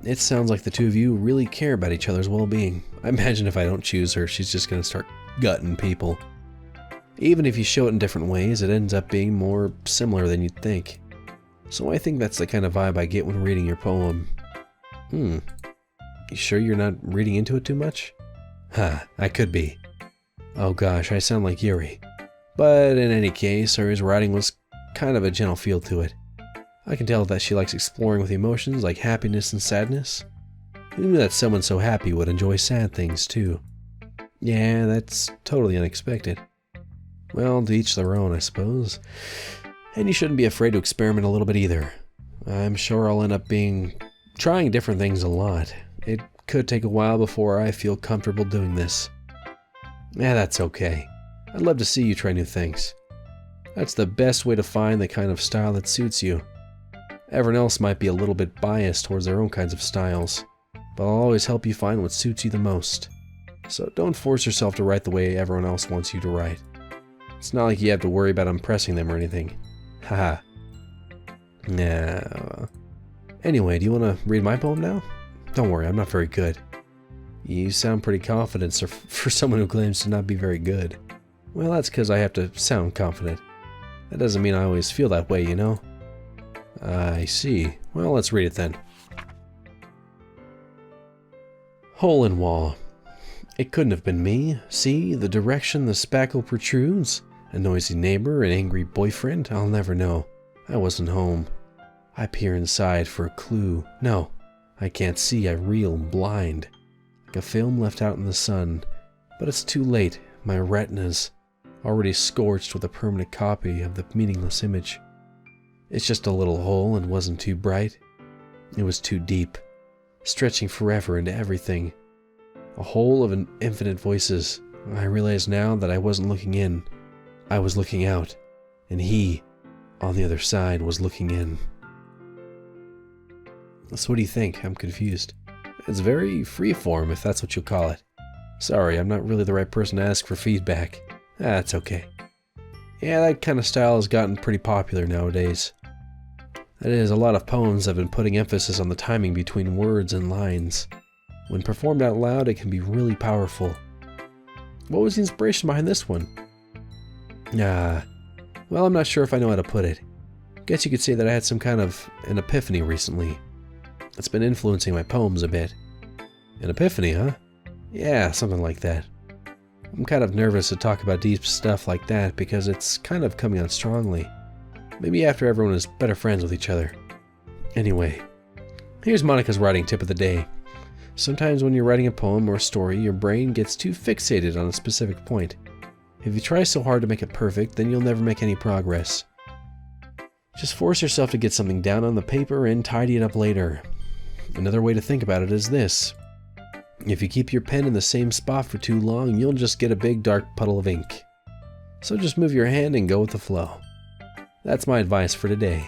It sounds like the two of you really care about each other's well-being. I imagine if I don't choose her, she's just gonna start gutting people. Even if you show it in different ways, it ends up being more similar than you'd think. So I think that's the kind of vibe I get when reading your poem. You sure you're not reading into it too much? I could be. Oh gosh, I sound like Yuri. But in any case, Yuri's writing was kind of a gentle feel to it. I can tell that she likes exploring with emotions like happiness and sadness. Who knew that someone so happy would enjoy sad things too? Yeah, that's totally unexpected. Well, to each their own, I suppose. And you shouldn't be afraid to experiment a little bit either. I'm sure I'll end up trying different things a lot. It could take a while before I feel comfortable doing this. Yeah, that's okay. I'd love to see you try new things. That's the best way to find the kind of style that suits you. Everyone else might be a little bit biased towards their own kinds of styles, but I'll always help you find what suits you the most. So don't force yourself to write the way everyone else wants you to write. It's not like you have to worry about impressing them or anything. Haha. Nah. Anyway, do you want to read my poem now? Don't worry, I'm not very good. You sound pretty confident for someone who claims to not be very good. Well, that's because I have to sound confident. That doesn't mean I always feel that way, you know? I see. Well, let's read it then. Hole in wall. It couldn't have been me. See, the direction the spackle protrudes? A noisy neighbor, an angry boyfriend? I'll never know. I wasn't home. I peer inside for a clue. No, I can't see. I reel blind. Like a film left out in the sun. But it's too late. My retina's already scorched with a permanent copy of the meaningless image. It's just a little hole and wasn't too bright. It was too deep, stretching forever into everything. A hole of infinite voices. I realize now that I wasn't looking in. I was looking out, and he, on the other side, was looking in. So what do you think? I'm confused. It's very freeform, if that's what you'll call it. Sorry, I'm not really the right person to ask for feedback. That's okay. Yeah, that kind of style has gotten pretty popular nowadays. That is, a lot of poems have been putting emphasis on the timing between words and lines. When performed out loud, it can be really powerful. What was the inspiration behind this one? Well, I'm not sure if I know how to put it. Guess you could say that I had some kind of an epiphany recently. It's been influencing my poems a bit. An epiphany, huh? Yeah, something like that. I'm kind of nervous to talk about deep stuff like that because it's kind of coming on strongly. Maybe after everyone is better friends with each other. Anyway, here's Monica's writing tip of the day. Sometimes when you're writing a poem or a story, your brain gets too fixated on a specific point. If you try so hard to make it perfect, then you'll never make any progress. Just force yourself to get something down on the paper and tidy it up later. Another way to think about it is this. If you keep your pen in the same spot for too long, you'll just get a big dark puddle of ink. So just move your hand and go with the flow. That's my advice for today.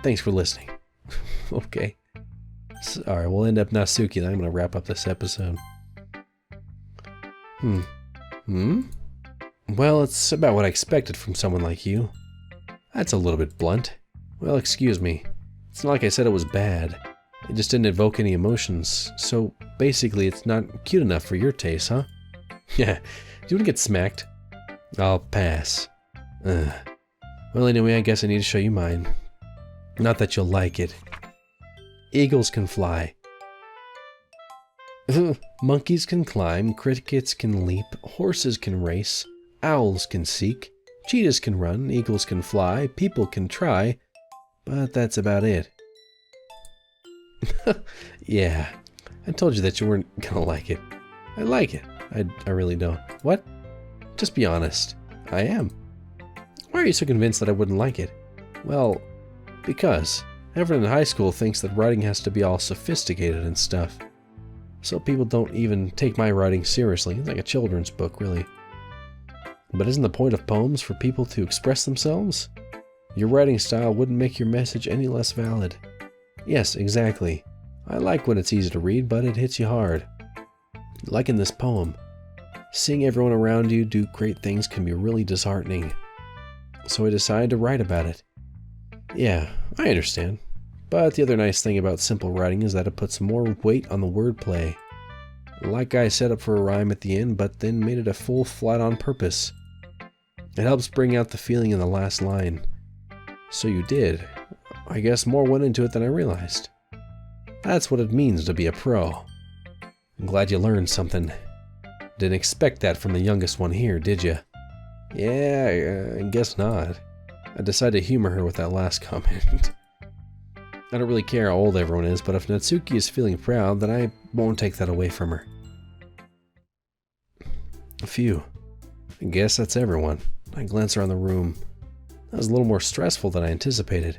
Thanks for listening. Okay. Alright, we'll end up Natsuki, then I'm going to wrap up this episode. Well, it's about what I expected from someone like you. That's a little bit blunt. Well, excuse me. It's not like I said it was bad. It just didn't evoke any emotions. So, basically, it's not cute enough for your taste, huh? Yeah. Do you want to get smacked? I'll pass. Well, anyway, I guess I need to show you mine. Not that you'll like it. Eagles can fly. Monkeys can climb, crickets can leap, horses can race, owls can seek, cheetahs can run, eagles can fly, people can try, but that's about it. Yeah, I told you that you weren't gonna like it. I like it. I really don't. What? Just be honest. I am. Why are you so convinced that I wouldn't like it? Well, because everyone in high school thinks that writing has to be all sophisticated and stuff. So people don't even take my writing seriously. It's like a children's book, really. But isn't the point of poems for people to express themselves? Your writing style wouldn't make your message any less valid. Yes, exactly. I like when it's easy to read, but it hits you hard. Like in this poem. Seeing everyone around you do great things can be really disheartening. So I decided to write about it. Yeah, I understand. But the other nice thing about simple writing is that it puts more weight on the wordplay. Like I set up for a rhyme at the end, but then made it a full flat on purpose. It helps bring out the feeling in the last line. So you did. I guess more went into it than I realized. That's what it means to be a pro. I'm glad you learned something. Didn't expect that from the youngest one here, did you? Yeah, I guess not. I decided to humor her with that last comment. I don't really care how old everyone is, but if Natsuki is feeling proud, then I won't take that away from her. Phew. I guess that's everyone. I glance around the room. That was a little more stressful than I anticipated.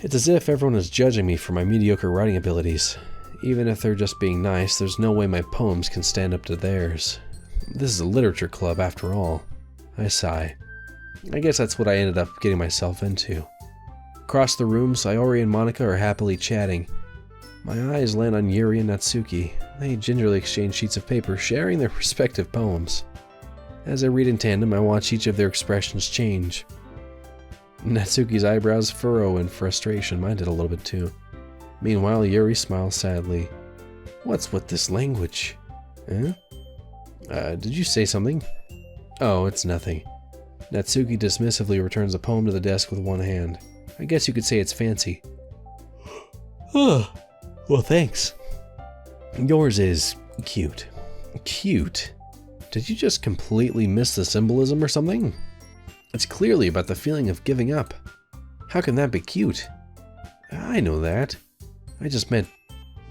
It's as if everyone is judging me for my mediocre writing abilities. Even if they're just being nice, there's no way my poems can stand up to theirs. This is a literature club, after all. I sigh. I guess that's what I ended up getting myself into. Across the room, Sayori and Monika are happily chatting. My eyes land on Yuri and Natsuki. They gingerly exchange sheets of paper, sharing their respective poems. As I read in tandem, I watch each of their expressions change. Natsuki's eyebrows furrow in frustration. Mine did a little bit too. Meanwhile, Yuri smiles sadly. What's with this language? Huh? Did you say something? Oh, it's nothing. Natsuki dismissively returns a poem to the desk with one hand. I guess you could say it's fancy. Oh, well, thanks. Yours is cute. Cute? Did you just completely miss the symbolism or something? It's clearly about the feeling of giving up. How can that be cute? I know that. I just meant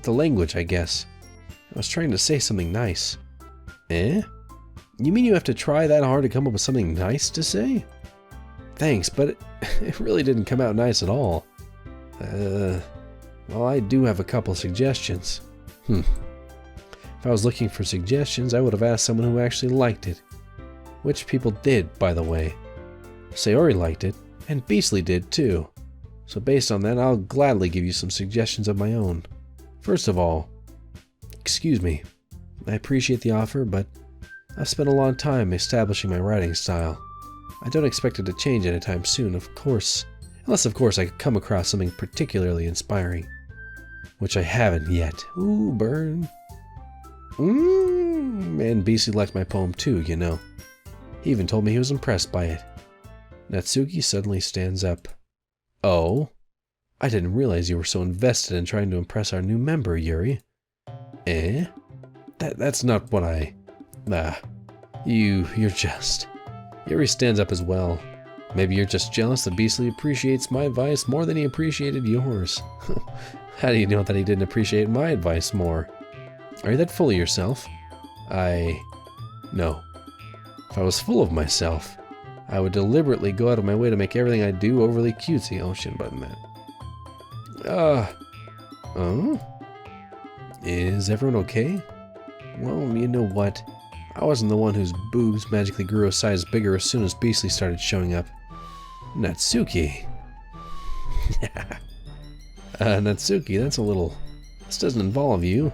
the language, I guess. I was trying to say something nice. Eh? You mean you have to try that hard to come up with something nice to say? Thanks, but it really didn't come out nice at all. Well, I do have a couple suggestions. If I was looking for suggestions, I would have asked someone who actually liked it. Which people did, by the way. Sayori liked it, and Beastly did too. So based on that, I'll gladly give you some suggestions of my own. First of all, excuse me. I appreciate the offer, but I've spent a long time establishing my writing style. I don't expect it to change anytime soon, of course. Unless, of course, I come across something particularly inspiring. Which I haven't yet. Ooh, burn. And Beastly liked my poem too, you know. He even told me he was impressed by it. Natsuki suddenly stands up. Oh? I didn't realize you were so invested in trying to impress our new member, Yuri. Eh? That's not what I... You're just... Yuri stands up as well. Maybe you're just jealous that Beastly appreciates my advice more than he appreciated yours. How do you know that he didn't appreciate my advice more? Are you that full of yourself? No. If I was full of myself, I would deliberately go out of my way to make everything I do overly cutesy. Oh, shouldn't button that. Is everyone okay? Well, you know what? I wasn't the one whose boobs magically grew a size bigger as soon as Beastly started showing up. Natsuki. Natsuki, that's a little... This doesn't involve you.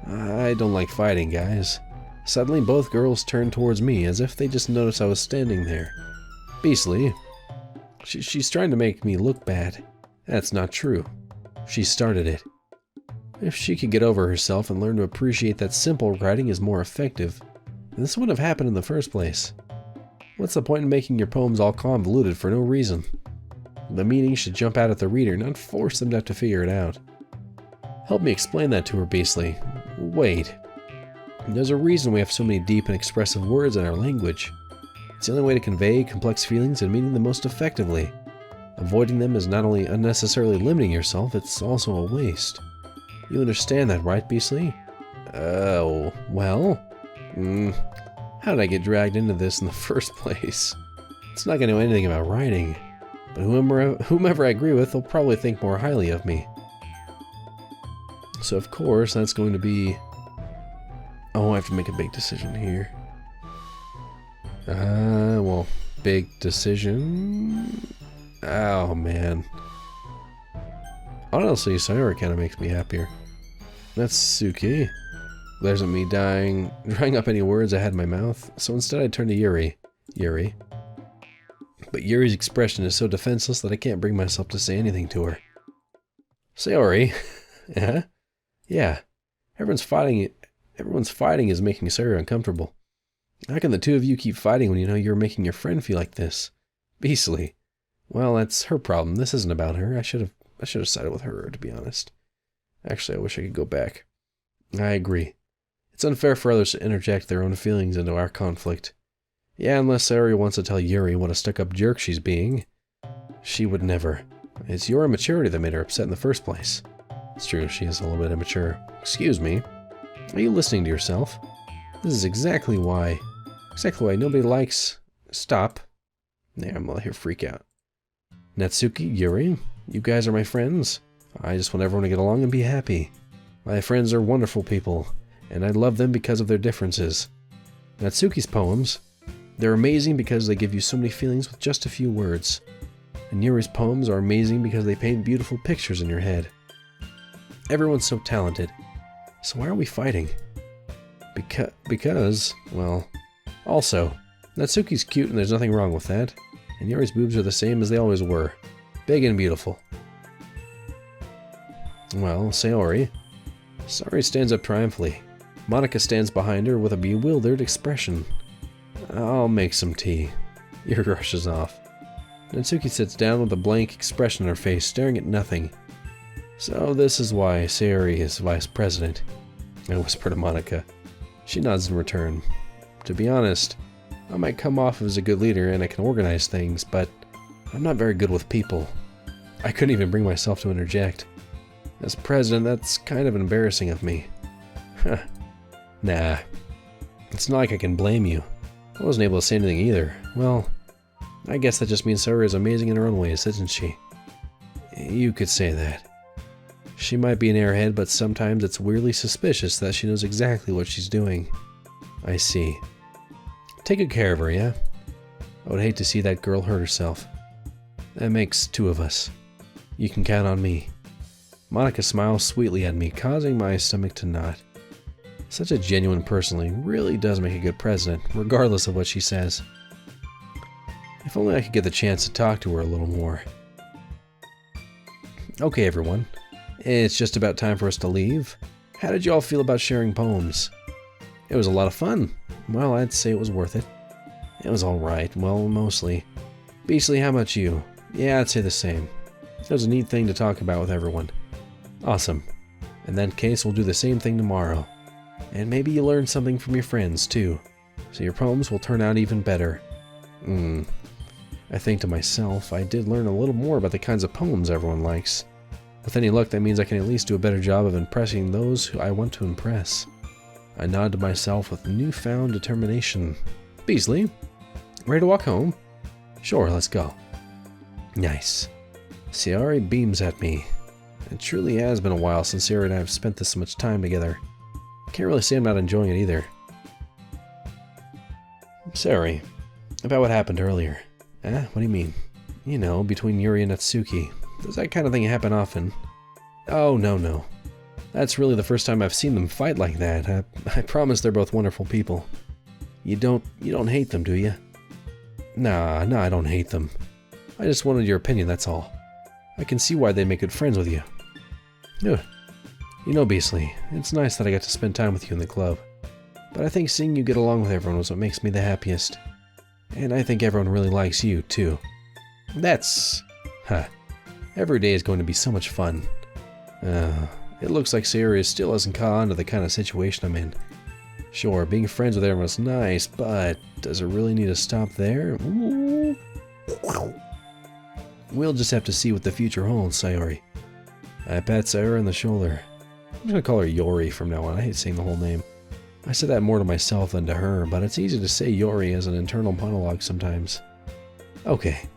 I don't like fighting, guys. Suddenly, both girls turned towards me, as if they just noticed I was standing there. Beastly. She's trying to make me look bad. That's not true. She started it. If she could get over herself and learn to appreciate that simple writing is more effective, then this wouldn't have happened in the first place. What's the point in making your poems all convoluted for no reason? The meaning should jump out at the reader, not force them to have to figure it out. Help me explain that to her, Beastly. Wait. There's a reason we have so many deep and expressive words in our language. It's the only way to convey complex feelings and meaning the most effectively. Avoiding them is not only unnecessarily limiting yourself, it's also a waste. You understand that, right, Beastly? Oh, well? How did I get dragged into this in the first place? It's not gonna know anything about writing, but whomever I agree with will probably think more highly of me. So of course, that's going to be... Oh, I have to make a big decision here. Well, big decision... Oh, man. Honestly, Sayori kind of makes me happier. Natsuki. There isn't me drying up any words I had in my mouth, so instead I turn to Yuri. Yuri. But Yuri's expression is so defenseless that I can't bring myself to say anything to her. Sayori. Huh? Yeah. Everyone's fighting is making Sayori uncomfortable. How can the two of you keep fighting when you know you're making your friend feel like this? Beastly. Well, that's her problem. This isn't about her. I should have sided with her, to be honest. Actually, I wish I could go back. I agree. It's unfair for others to interject their own feelings into our conflict. Yeah, unless Sayori wants to tell Yuri what a stuck-up jerk she's being. She would never. It's your immaturity that made her upset in the first place. It's true, she is a little bit immature. Excuse me. Are you listening to yourself? This is exactly why nobody likes... Stop. There, I'm gonna let her freak out. Natsuki, Yuri, you guys are my friends. I just want everyone to get along and be happy. My friends are wonderful people, and I love them because of their differences. Natsuki's poems, they're amazing because they give you so many feelings with just a few words. And Yuri's poems are amazing because they paint beautiful pictures in your head. Everyone's so talented. So why are we fighting? Because, well, also, Natsuki's cute and there's nothing wrong with that. And Yuri's boobs are the same as they always were. Big and beautiful. Well, Sayori. Sayori stands up triumphantly. Monika stands behind her with a bewildered expression. I'll make some tea. Yuri rushes off. Natsuki sits down with a blank expression on her face, staring at nothing. So this is why Sayori is vice president, I whisper to Monika. She nods in return. To be honest, I might come off as a good leader and I can organize things, but I'm not very good with people. I couldn't even bring myself to interject. As president, that's kind of embarrassing of me. Huh. Nah. It's not like I can blame you. I wasn't able to say anything either. Well, I guess that just means Sayori is amazing in her own ways, isn't she? You could say that. She might be an airhead, but sometimes it's weirdly suspicious that she knows exactly what she's doing. I see. Take good care of her, yeah? I would hate to see that girl hurt herself. That makes two of us. You can count on me. Monika smiles sweetly at me, causing my stomach to knot. Such a genuine person really does make a good president, regardless of what she says. If only I could get the chance to talk to her a little more. Okay, everyone. It's just about time for us to leave. How did you all feel about sharing poems? It was a lot of fun. Well, I'd say it was worth it. It was alright, well, mostly. Beastly, how about you? Yeah, I'd say the same. It was a neat thing to talk about with everyone. Awesome. In that case, we'll do the same thing tomorrow. And maybe you learn something from your friends, too. So your poems will turn out even better. I think to myself, I did learn a little more about the kinds of poems everyone likes. With any luck, that means I can at least do a better job of impressing those who I want to impress. I nod to myself with newfound determination. Beasley, ready to walk home? Sure, let's go. Nice. Sayori beams at me. It truly has been a while since Sayori and I have spent this much time together. I can't really say I'm not enjoying it either. Sayori, about what happened earlier. What do you mean? You know, between Yuri and Natsuki. Does that kind of thing happen often? Oh, no. That's really the first time I've seen them fight like that. I promise they're both wonderful people. You don't hate them, do you? Nah, I don't hate them. I just wanted your opinion, that's all. I can see why they make good friends with you. Ugh. You know, Beasley, it's nice that I got to spend time with you in the club. But I think seeing you get along with everyone was what makes me the happiest. And I think everyone really likes you, too. Every day is going to be so much fun. It looks like Sayori still hasn't caught on to the kind of situation I'm in. Sure, being friends with everyone is nice, but does it really need to stop there? Ooh. We'll just have to see what the future holds, Sayori. I pat Sayori on the shoulder. I'm just gonna call her Yori from now on. I hate saying the whole name. I say that more to myself than to her, but it's easy to say Yori as an internal monologue sometimes. Okay.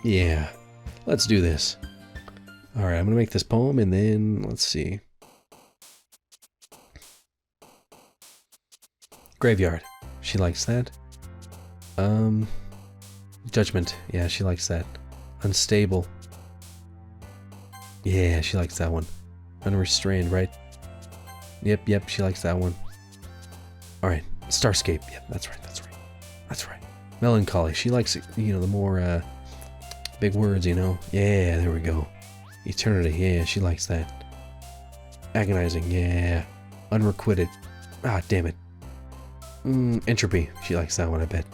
Yeah. Let's do this. Alright, I'm gonna make this poem and then, let's see. Graveyard. She likes that. Judgment. Yeah, she likes that. Unstable. Yeah, she likes that one. Unrestrained, right? Yep, she likes that one. Alright, Starscape. Yep, that's right. Melancholy. She likes, the more, big words, Yeah, there we go. Eternity. Yeah, she likes that. Agonizing. Yeah. Unrequited. Ah, damn it. Entropy. She likes that one, I bet.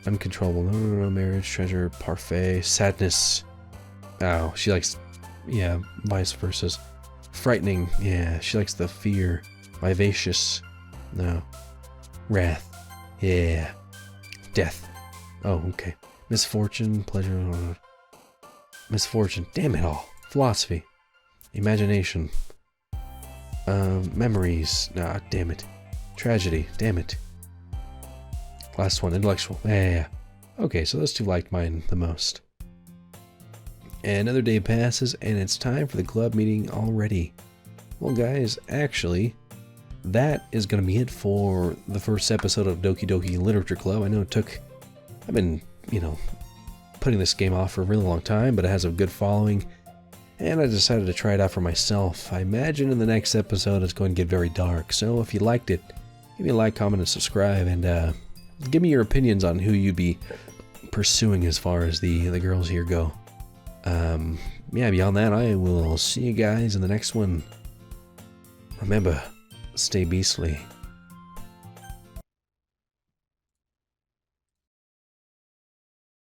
Uncontrollable. No. Marriage, treasure, parfait, sadness. Oh, she likes, vice versa. Frightening. Yeah, she likes the fear. Vivacious. No. Wrath. Yeah. Death. Oh, okay. Misfortune, pleasure. Misfortune. Damn it all. Philosophy. Imagination. Memories. Ah, damn it. Tragedy. Damn it. Last one. Intellectual. Yeah. Okay, so those two liked mine the most. And another day passes, and it's time for the club meeting already. Well, guys, actually, that is going to be it for the first episode of Doki Doki Literature Club. I know I've been, putting this game off for a really long time, but it has a good following, and I decided to try it out for myself. I imagine in the next episode it's going to get very dark, so if you liked it, give me a like, comment, and subscribe, and give me your opinions on who you'd be pursuing as far as the girls here go. Yeah, beyond that, I will see you guys in the next one. Remember, stay beastly.